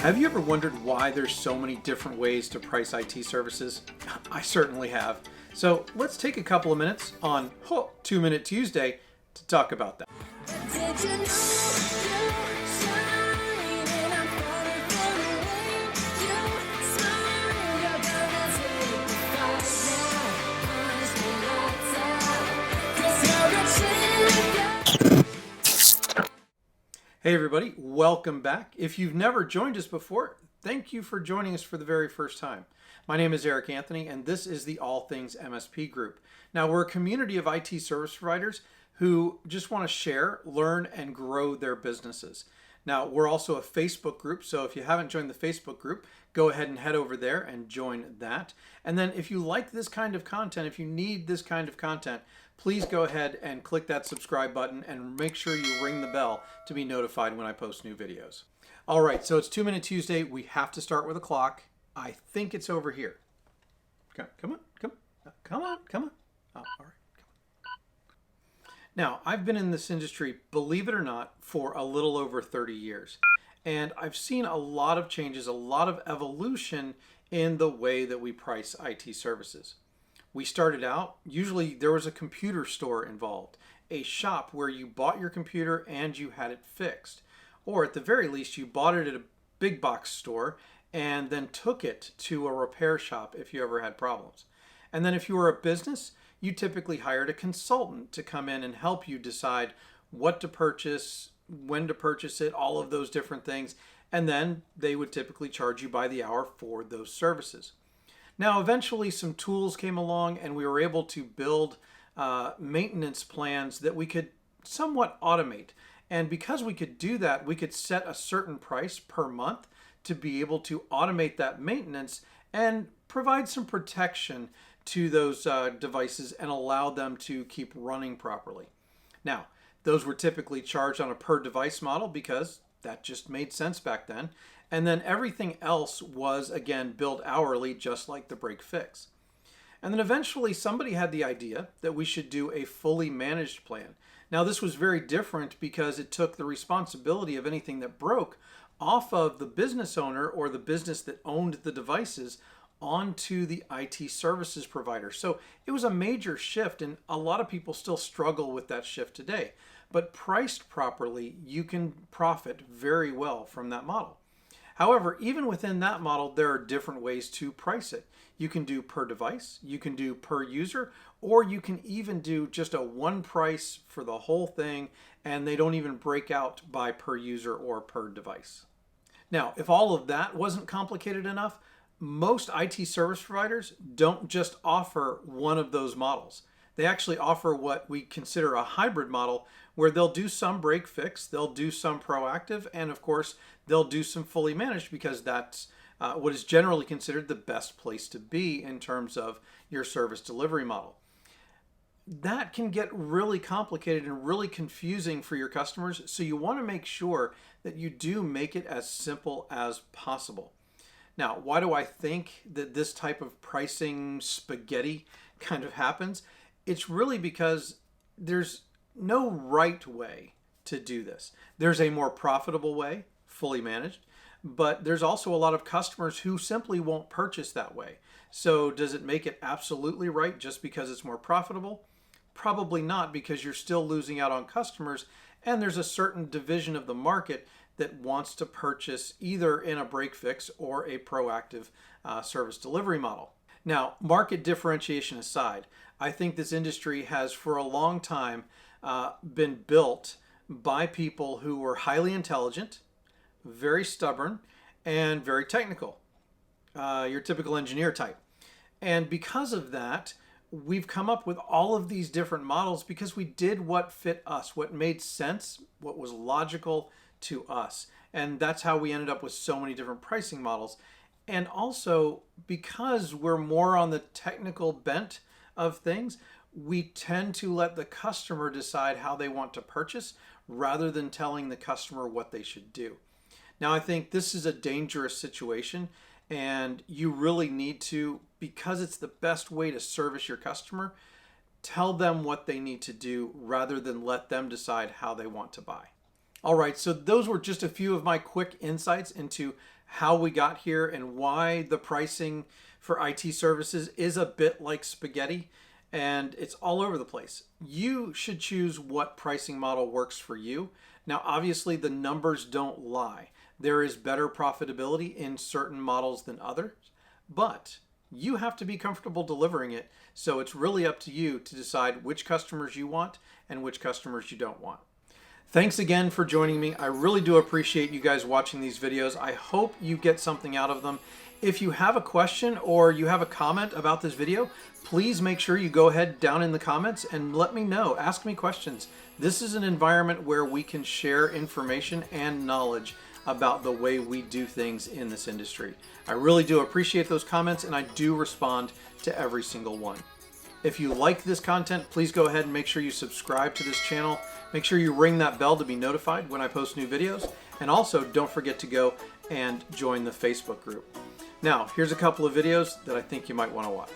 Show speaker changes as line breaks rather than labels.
Have you ever wondered why there's so many different ways to price IT services? I certainly have. So let's take a couple of minutes on 2 Minute Tuesday to talk about that.
Did you know you shine and I'm falling for the way you smile? You're gonna take the fight now, punch the lights out, 'cause you're a champion.
Hey everybody, welcome back. If you've never joined us before, thank you for joining us for the very first time. My name is Eric Anthony and this is the All Things MSP group. Now we're a community of IT service providers who just want to share, learn, and grow their businesses. Now we're also a Facebook group, so if you haven't joined the Facebook group, go ahead and head over there and join that. And then if you like this kind of content, if you need this kind of content, please go ahead and click that subscribe button and make sure you ring the bell to be notified when I post new videos. All right, so it's 2 Minute Tuesday. We have to start with a clock. I think it's over here. Come on. Oh, all right. Now, I've been in this industry, believe it or not, for a little over 30 years. And I've seen a lot of changes, a lot of evolution in the way that we price IT services. We started out, usually there was a computer store involved, a shop where you bought your computer and you had it fixed. Or at the very least, you bought it at a big box store and then took it to a repair shop if you ever had problems. And then if you were a business, you typically hired a consultant to come in and help you decide what to purchase, when to purchase it, all of those different things. And then they would typically charge you by the hour for those services. Now, eventually some tools came along and we were able to build maintenance plans that we could somewhat automate. And because we could do that, we could set a certain price per month to be able to automate that maintenance and provide some protection to those devices and allow them to keep running properly. Now, those were typically charged on a per device model because that just made sense back then. And then everything else was, again, billed hourly, just like the break fix. And then eventually somebody had the idea that we should do a fully managed plan. Now, this was very different because it took the responsibility of anything that broke off of the business owner or the business that owned the devices onto the IT services provider. So it was a major shift, and a lot of people still struggle with that shift today. But priced properly, you can profit very well from that model. However, even within that model, there are different ways to price it. You can do per device, you can do per user, or you can even do just a one price for the whole thing, and they don't even break out by per user or per device. Now, if all of that wasn't complicated enough, most IT service providers don't just offer one of those models. They actually offer what we consider a hybrid model where they'll do some break fix, they'll do some proactive, and of course, they'll do some fully managed because that's what is generally considered the best place to be in terms of your service delivery model. That can get really complicated and really confusing for your customers, so you want to make sure that you do make it as simple as possible. Now, why do I think that this type of pricing spaghetti kind of happens? It's really because there's no right way to do this. There's a more profitable way, fully managed, but there's also a lot of customers who simply won't purchase that way. So does it make it absolutely right just because it's more profitable? Probably not, because you're still losing out on customers, and there's a certain division of the market that wants to purchase either in a break fix or a proactive service delivery model. Now, market differentiation aside, I think this industry has for a long time been built by people who were highly intelligent, very stubborn, and very technical. Your typical engineer type. And because of that, we've come up with all of these different models because we did what fit us, what made sense, what was logical to us. And that's how we ended up with so many different pricing models. And also, because we're more on the technical bent of things, we tend to let the customer decide how they want to purchase rather than telling the customer what they should do. Now, I think this is a dangerous situation, and you really need to, because it's the best way to service your customer, tell them what they need to do rather than let them decide how they want to buy. All right, so those were just a few of my quick insights into how we got here and why the pricing for IT services is a bit like spaghetti and it's all over the place. You should choose what pricing model works for you. Now, obviously, the numbers don't lie. There is better profitability in certain models than others, but you have to be comfortable delivering it. So it's really up to you to decide which customers you want and which customers you don't want. Thanks again for joining me. I really do appreciate you guys watching these videos. I hope you get something out of them. If you have a question or you have a comment about this video, please make sure you go ahead down in the comments and let me know. Ask me questions. This is an environment where we can share information and knowledge about the way we do things in this industry. I really do appreciate those comments and I do respond to every single one. If you like this content, please go ahead and make sure you subscribe to this channel. Make sure you ring that bell to be notified when I post new videos. And also don't forget to go and join the Facebook group. Now, here's a couple of videos that I think you might want to watch.